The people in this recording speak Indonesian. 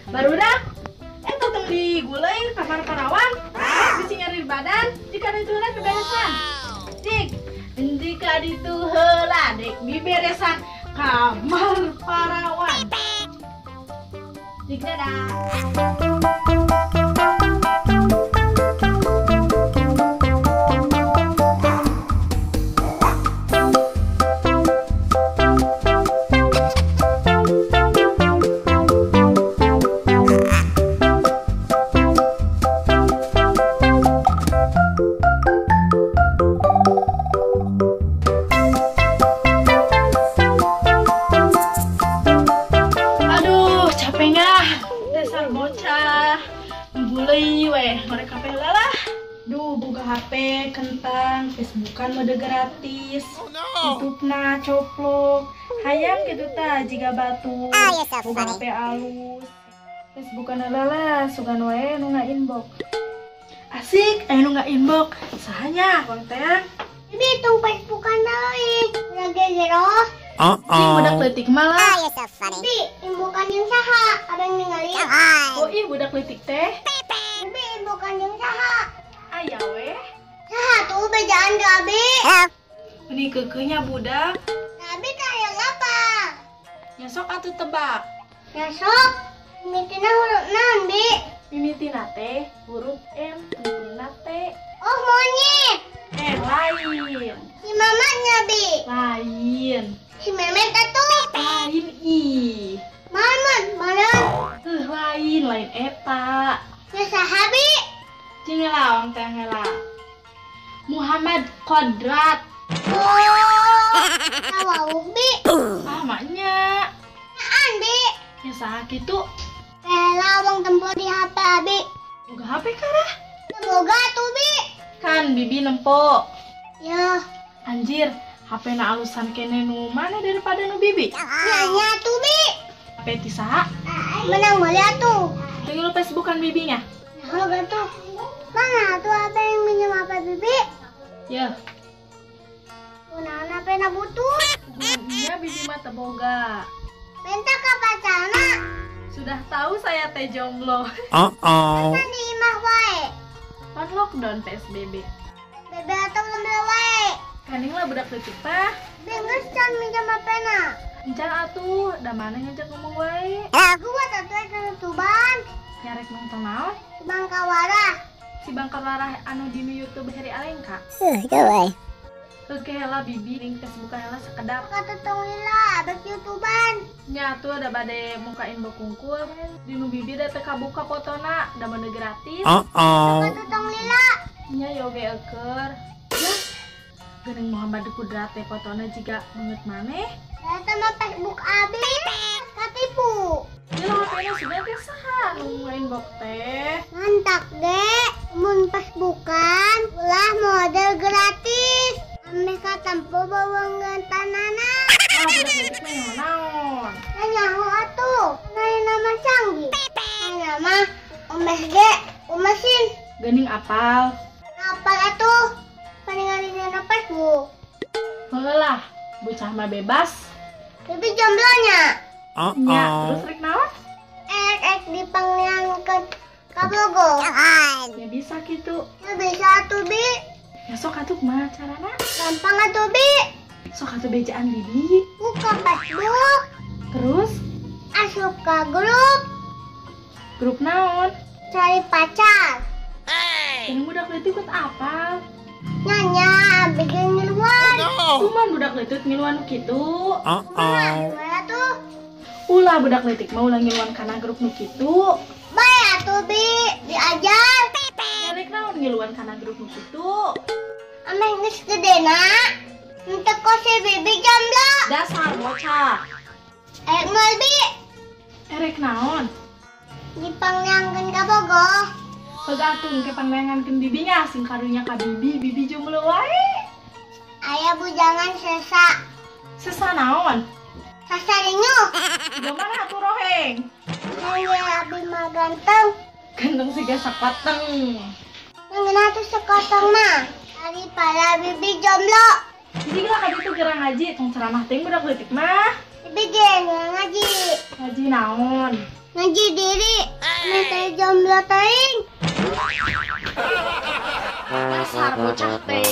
Barudak, totong di gulai kamar Parawan. Bisa nyari badan, jika itu lah keberesan. Dik, jika itu heula dek biberesan kamar Parawan. Dik dadah. Dasar bocah gulai weh mereka lah. Duh buka HP kentang Facebookan mode gratis. YouTube-na coplok hayang gitu ta jika batu buka HP alus Facebookan lah sugan wae nu inbox asik nu inbox sahanya konten ini tung Facebookan deui lagi zero. Ini budak letik malah. Bi, bukan yang saha, ada yang ninggalin. Oh iya budak letik teh. Bi, bukan yang saha. Aya weh. Saha tuh bejaan gabi. Ini kekehnya budak. Gabi kayak apa? Nyesok atuh tebak. Besok, mimitina huruf naon, Bi? Mimitina teh huruf M, tentunya teh. Oh, monyet. Lain. Si mamanya, Bi. Lain. Si memet atuh. Lain I. Mamat, mana? Lain eta. Ya saha, Bi? Cing ngelawan teh ngela. Muhammad Kodrat. Oh, tawauh, Bi. Maknya. Naan, Bi? Ya saha kitu. Lawang tempo di HP, Bi. Boga HP karah. Boga tuh, Bi. Kan bibi nempo. Ya. Anjir, HP na alusan kene nu mana daripada nu bibi? Nanya tuh, Bi. HP ti saha? Menang mulia tuh. Tinggal Facebookan bibinya. Kalau gitu, mana tuh apa yang minjem HP Bibi? Ya. Gunakan HP na butuh. Iya bibi mah teboga. Minta ke pacarna. Sudah tahu saya teh jomblo. Minta di imah wae. Pan lockdown PSBB. Bebe atau ngambil wae. Kaning lah budak letik tah. Bengus can minjem HP na. Encan atuh, da mana ngajak ngomong wae. Gua tatu ke Tuban. Nyarek nonton naon? Bang Kawara. Si Bangkar Larah anu di YouTube Heri Alengka. Gawai. Oke lah bibi link Facebook lah sekedap. Kata tong lila, abis YouTuban. Nyatu ada bade mukain bakungkul. Di nu bibi da teka buka fotona, da mana gratis. Kata tong lila. Nya yoge eker. Geneng Muhammad Kudrat teh fotona jiga banget maneh. Eta mah Facebook abi. Katipu. Dia lah HP-nya sudah teh saha nu inbox teh. Mantap dek. Mun Facebookan ulah model gratis. Ame katampo bawangan tanana. Budak letik mah nyaho naon. Nyaho atuh. Nanya nama canggih. Nanya mah omeh ge umesin. Gening apal. Apal atuh. Paningan di Facebook. Heula, bocah mah bebas. Tapi jomblonya. Nya, terus rek naon? Dipangliangkeun ka Bogor. Ya bisa gitu. Ya bisa atuh, Bi. Ya sok atuh kumaha carana? Gampang atuh, Bi. Sok atuh bejaan bibi. Buka Facebook. Terus Asup ka grup. grup naon? Cari pacar. Ini budak letik buat apa? Nanya, bikin ngiluan. Cuman budak letik ngiluan nu kitu. Gimana tuh? Ulah budak letik mau ulah ngiluan kana grup nu kitu. Bae atuh, Bi. Diajar. Nyarek naon ngiluan kana grup nu kitu? Ameh geus gedena. Untuk ko si Bibi jomblo. Dasar bocah. Moal, Bi. Erek naon? Dipangliangkeun ka Bogor. Pegatung ke panglengankeun bibinya sing karunya ka bibi jomblo wae. Aya bujangan sesa. Sesa naon? Sasarinyu. Gimana atuh roheng? Nanya abi mah ganteng. Ganteng siga sapateng. Nangina tuh sekotong mah. Daripada Bibi jomblo. Jadi lah kali itu kira ngaji, tong ceramah ting budak leutik mah. Bikin ngaji. Ngaji naon? Ngaji diri. Nanti jomblo teuing. Dasar bocah teh.